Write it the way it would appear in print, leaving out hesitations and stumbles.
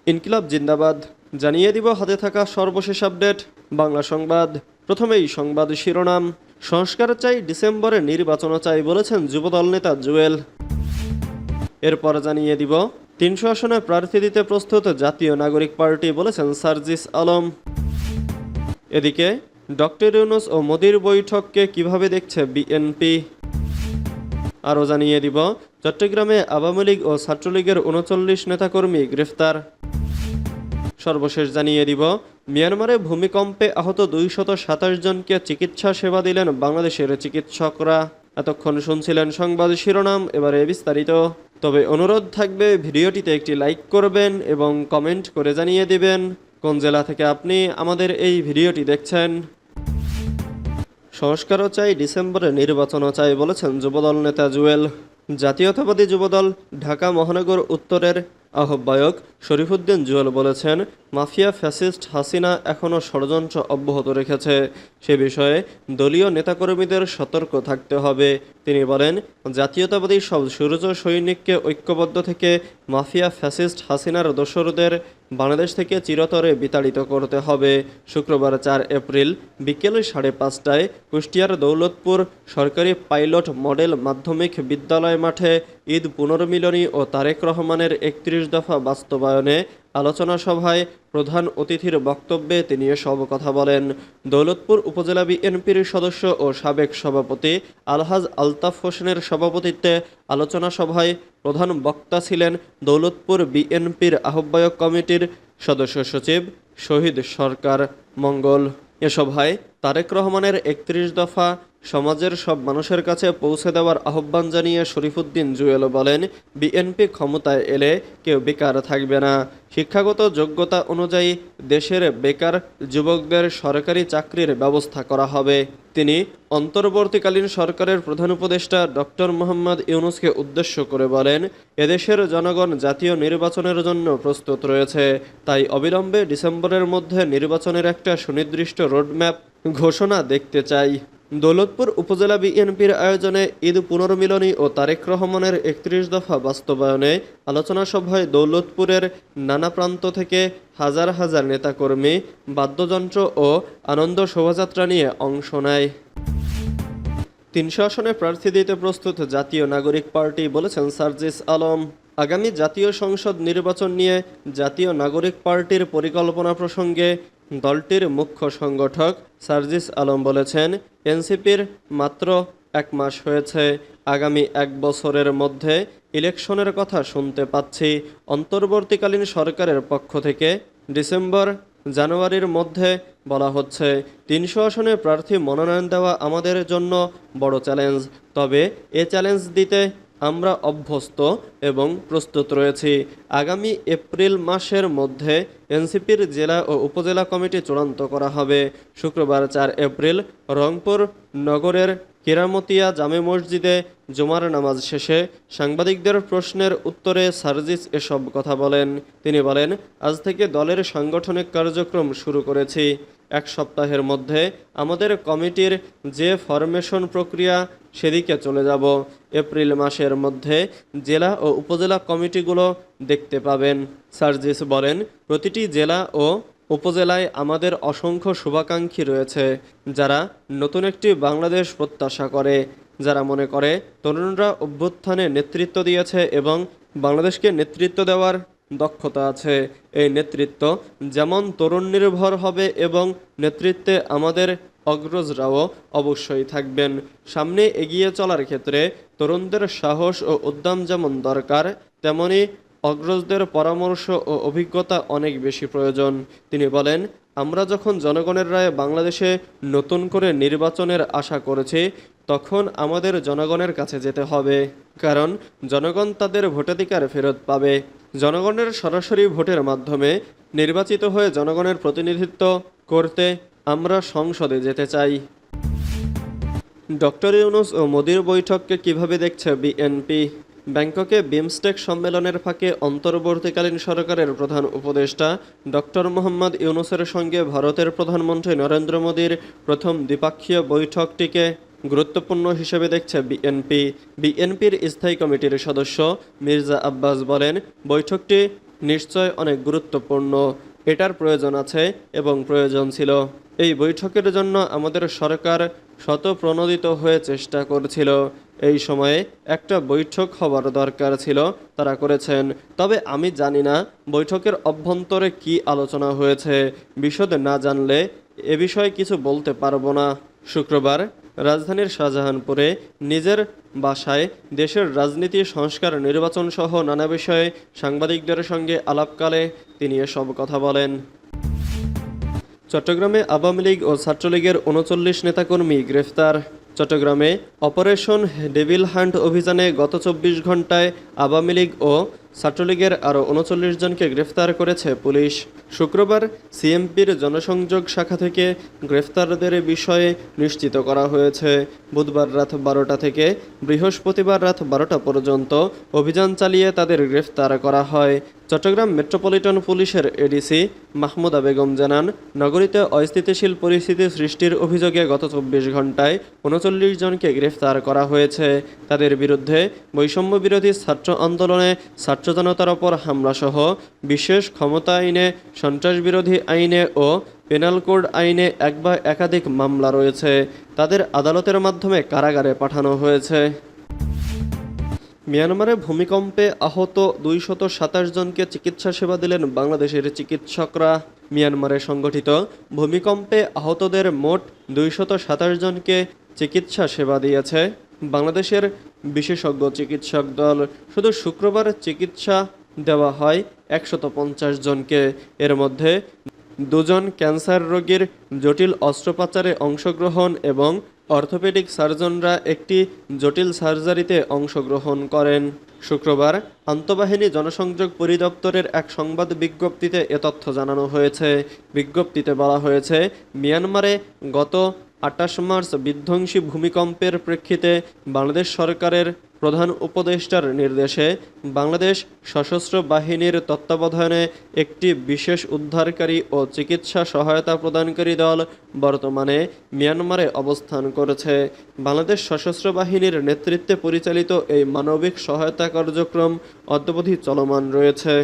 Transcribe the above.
ইনকিলাব জিন্দাবাদ জানিয়ে দিব হাতে থাকা সর্বশেষ আপডেট বাংলা সংবাদ। প্রথমেই সংবাদ শিরোনাম। সংস্কার চাই, ডিসেম্বরে নির্বাচন চাই বলেছেন যুবদল নেতা জুয়েল। এরপর জানিয়ে দিব ৩০০ আসনে প্রার্থী দিতে প্রস্তুত জাতীয় নাগরিক পার্টি বলেছেন সার্জিস আলম। এদিকে ডক্টর ইউনূস ও মোদির বৈঠককে কিভাবে দেখছে বিএনপি। আরও জানিয়ে দিব চট্টগ্রামে আওয়ামী লীগ ও ছাত্রলীগের ৩৯ নেতাকর্মী গ্রেফতার। সর্বশেষ জানিয়ে দিব মিয়ানমারে ভূমিকম্পে আহত ২২৭ জনকে চিকিৎসা সেবা দিলেন বাংলাদেশের চিকিৎসকরা। এতক্ষণ শুনছিলেন সংবাদ শিরোনাম, এবারে বিস্তারিত। তবে অনুরোধ থাকবে ভিডিওটিতে একটি লাইক করবেন এবং কমেন্ট করে জানিয়ে দিবেন কোন জেলা থেকে আপনি আমাদের এই ভিডিওটি দেখছেন। সংস্কারও চাই, ডিসেম্বরে নির্বাচনও চাই বলেছেন যুবদল নেতা জুয়েল। জাতীয়তাবাদী যুবদল ঢাকা মহানগর উত্তরের আহ্বায়ক শরীফুদ্দীন জুয়েল বলেছেন, মাফিয়া ফ্যাসিস্ট হাসিনা এখনও ষড়যন্ত্র অব্যাহত রেখেছে। সে বিষয়ে দলীয় নেতাকর্মীদের সতর্ক থাকতে হবে। তিনি বলেন, জাতীয়তাবাদী সব সূর্য সৈনিককে ঐক্যবদ্ধ থেকে মাফিয়া ফ্যাসিস্ট হাসিনার দোসরদের বাংলাদেশ থেকে চিরতরে বিতাড়িত করতে হবে। শুক্রবার ৪ এপ্রিল বিকেল ৫:৩০টায় কুষ্টিয়ার দৌলতপুর সরকারি পাইলট মডেল মাধ্যমিক বিদ্যালয় মাঠে ঈদ পুনর্মিলনী ও তারেক রহমানের ৩১ দফা বাস্তবায়নে আলোচনা সভায় প্রধান অতিথির বক্তব্যে তিনি এসব কথা বলেন। দৌলতপুর উপজেলা বিএনপির সদস্য ও সাবেক সভাপতি আলহাজ আলতাফ হোসেনের সভাপতিত্বে আলোচনা সভায় প্রধান বক্তা ছিলেন দৌলতপুর বিএনপির আহ্বায়ক কমিটির সদস্য সচিব শহীদ সরকার মঙ্গল। এ সভায় তারেক রহমানের ৩১ দফা সমাজের সব মানুষের কাছে পৌঁছে দেওয়ার আহ্বান জানিয়ে শরীফুদ্দীন জুয়েল বলেন, বিএনপি ক্ষমতায় এলে কেউ বেকার থাকবে না। শিক্ষাগত যোগ্যতা অনুযায়ী দেশের বেকার যুবকদের সরকারি চাকরির ব্যবস্থা করা হবে। তিনি অন্তর্বর্তীকালীন সরকারের প্রধান উপদেষ্টা ডক্টর মোহাম্মদ ইউনূসকে উদ্দেশ্য করে বলেন, এদেশের জনগণ জাতীয় নির্বাচনের জন্য প্রস্তুত রয়েছে। তাই অবিলম্বে ডিসেম্বরের মধ্যে নির্বাচনের একটা সুনির্দিষ্ট রোডম্যাপ ঘোষণা দেখতে চাই। দৌলতপুর উপজেলা বিএনপির আয়োজনে ঈদ পুনর্মিলনী ও তারেক রহমানের ৩১ দফা বাস্তবায়নে আলোচনা সভায় দৌলতপুরের নানা প্রান্ত থেকে হাজার হাজার নেতাকর্মী বাদ্যযন্ত্র ও আনন্দ শোভাযাত্রা নিয়ে অংশ নেয়। ৩০০ আসনে প্রার্থী দিতে প্রস্তুত জাতীয় নাগরিক পার্টি বলেছেন সার্জিস আলম। আগামী জাতীয় সংসদ নির্বাচন নিয়ে জাতীয় নাগরিক পার্টির পরিকল্পনা প্রসঙ্গে দলটির মুখ্য সংগঠক সার্জিস আলম বলেছেন, এনসিপির মাত্র ১ মাস হয়েছে। আগামী ১ বছরের মধ্যে ইলেকশনের কথা শুনতে পাচ্ছি। অন্তর্বর্তীকালীন সরকারের পক্ষ থেকে ডিসেম্বর জানুয়ারির মধ্যে বলা হচ্ছে। ৩০০ আসনে প্রার্থী মনোনয়ন দেওয়া আমাদের জন্য বড় চ্যালেঞ্জ। তবে এ চ্যালেঞ্জ দিতে আমরা অভ্যস্ত এবং প্রস্তুত রয়েছি। আগামী এপ্রিল মাসের মধ্যে এনসিপির জেলা ও উপজেলা কমিটি চূড়ান্ত করা হবে। শুক্রবার ৪ এপ্রিল রংপুর নগরের কেরামতিয়া জামে মসজিদে জুমার নামাজ শেষে সাংবাদিকদের প্রশ্নের উত্তরে সার্জিস এসব কথা বলেন। তিনি বলেন, আজ থেকে দলের সাংগঠনিক কার্যক্রম শুরু করেছি। ১ সপ্তাহের মধ্যে আমাদের কমিটির যে ফরমেশন প্রক্রিয়া সেদিকে চলে যাব। এপ্রিল মাসের মধ্যে জেলা ও উপজেলা কমিটিগুলো দেখতে পাবেন। সার্জিস বলেন, প্রতিটি জেলা ও উপজেলায় আমাদের অসংখ্য শুভাকাঙ্ক্ষী রয়েছে, যারা নতুন একটি বাংলাদেশ প্রত্যাশা করে, যারা মনে করে তরুণরা অভ্যুত্থানে নেতৃত্ব দিয়েছে এবং বাংলাদেশকে নেতৃত্ব দেওয়ার দক্ষতা আছে। এই নেতৃত্ব যেমন তরুণ নির্ভর হবে এবং নেতৃত্বে আমাদের অগ্রজরাও অবশ্যই থাকবেন। সামনে এগিয়ে চলার ক্ষেত্রে তরুণদের সাহস ও উদ্যম যেমন দরকার, তেমনি অগ্রজদের পরামর্শ ও অভিজ্ঞতা অনেক বেশি প্রয়োজন। তিনি বলেন, আমরা যখন জনগণের রায়ে বাংলাদেশে নতুন করে নির্বাচনের আশা করেছি, তখন আমাদের জনগণের কাছে যেতে হবে, কারণ জনগণ তাদের ভোটাধিকার ফেরত পাবে। জনগণের সরাসরি ভোটের মাধ্যমে নির্বাচিত হয়ে জনগণের প্রতিনিধিত্ব করতে আমরা সংসদে যেতে চাই। ডক্টর ইউনূস ও মোদির বৈঠককে কিভাবে দেখছে বিএনপি। ব্যাংককে বিমস্টেক সম্মেলনের ফাঁকে অন্তর্বর্তীকালীন সরকারের প্রধান উপদেষ্টা ডক্টর মোহাম্মদ ইউনূসের সঙ্গে ভারতের প্রধানমন্ত্রী নরেন্দ্র মোদির প্রথম দ্বিপাক্ষীয় বৈঠকটিকে গুরুত্বপূর্ণ হিসেবে দেখছে বিএনপির স্থায়ী কমিটির সদস্য মির্জা আব্বাস বলেন, বৈঠকটি নিশ্চয় অনেক গুরুত্বপূর্ণ। এটার প্রয়োজন আছে এবং প্রয়োজন ছিল। এই বৈঠকের জন্য আমাদের সরকার শতপ্রণোদিত হয়ে চেষ্টা করছিল। এই সময়ে একটা বৈঠক হওয়ার দরকার ছিল, তারা করেছেন। তবে আমি জানি না বৈঠকের অভ্যন্তরে কি আলোচনা হয়েছে। বিশদ না জানলে এ বিষয়ে কিছু বলতে পারবো না। শুক্রবার রাজধানীর শাহজাহানপুরে নিজের বাসায় দেশের রাজনীতি, সংস্কার, নির্বাচন সহ নানা বিষয়ে সাংবাদিকদের সঙ্গে আলাপকালে তিনি এসব কথা বলেন। চট্টগ্রামে আওয়ামী লীগ ও ছাত্রলীগের ৩৯ নেতাকর্মী গ্রেফতার। চট্টগ্রামে অপারেশন ডেভিল হান্ট অভিযানে গত ২৪ ঘন্টায় আওয়ামী লীগ ও ছাত্রলীগের আরও ৩৯ জনকে গ্রেফতার করেছে পুলিশ। শুক্রবার সিএমপির জনসংযোগ শাখা থেকে গ্রেফতারদের বিষয়ে নিশ্চিত করা হয়েছে। বুধবার রাত ১২টা থেকে বৃহস্পতিবার রাত ১২টা পর্যন্ত অভিযান চালিয়ে তাদের গ্রেফতার করা হয়। চট্টগ্রাম মেট্রোপলিটন পুলিশের এডিসি মাহমুদা বেগম জানান, নগরীতে অস্থিতিশীল পরিস্থিতি সৃষ্টির অভিযোগে গত ২৪ ঘন্টায় ৩৯ জনকে গ্রেফতার করা হয়েছে। তাদের বিরুদ্ধে বৈষম্য বিরোধী ছাত্র আন্দোলনে ছাত্র জনতার ওপর হামলাসহ বিশেষ ক্ষমতা আইনে, সন্ত্রাস বিরোধী আইনে ও পেনাল কোড আইনে এক বা একাধিক মামলা রয়েছে। তাদের আদালতের মাধ্যমে কারাগারে পাঠানো হয়েছে। মিয়ানমারে ভূমিকম্পে আহত ২২৭ জনকে চিকিৎসা সেবা দিলেন বাংলাদেশের চিকিৎসকরা। মিয়ানমারে সংঘটিত ভূমিকম্পে আহতদের মোট ২২৭ জনকে চিকিৎসা সেবা দিয়েছে বাংলাদেশের বিশেষজ্ঞ চিকিৎসক দল। শুধু শুক্রবার চিকিৎসা দেওয়া হয় ১৫০ জনকে। এর মধ্যে ২ জন ক্যান্সার রোগীর জটিল অস্ত্রোপচারে অংশগ্রহণ এবং অর্থোপেডিক সার্জনরা একটি জটিল সার্জারিতে অংশগ্রহণ করেন। শুক্রবার আন্তঃবাহিনী জনসংযোগ পরিদপ্তরের এক সংবাদ বিজ্ঞপ্তিতে এ তথ্য জানানো হয়েছে। বিজ্ঞপ্তিতে বলা হয়েছে, মিয়ানমারে গত ২৮ মার্চ বিধ্বংসী ভূমিকম্পের প্রেক্ষিতে বাংলাদেশ সরকারের প্রধান উপদেষ্টার নির্দেশে বাংলাদেশ সশস্ত্র বাহিনীর তত্ত্বাবধানে একটি বিশেষ উদ্ধারকারী ও চিকিৎসা সহায়তা প্রদানকারী দল বর্তমানে মিয়ানমারে অবস্থান করেছে। বাংলাদেশ সশস্ত্র বাহিনীর নেতৃত্বে পরিচালিত এই মানবিক সহায়তা কার্যক্রম অদ্যাবধি চলমান রয়েছে।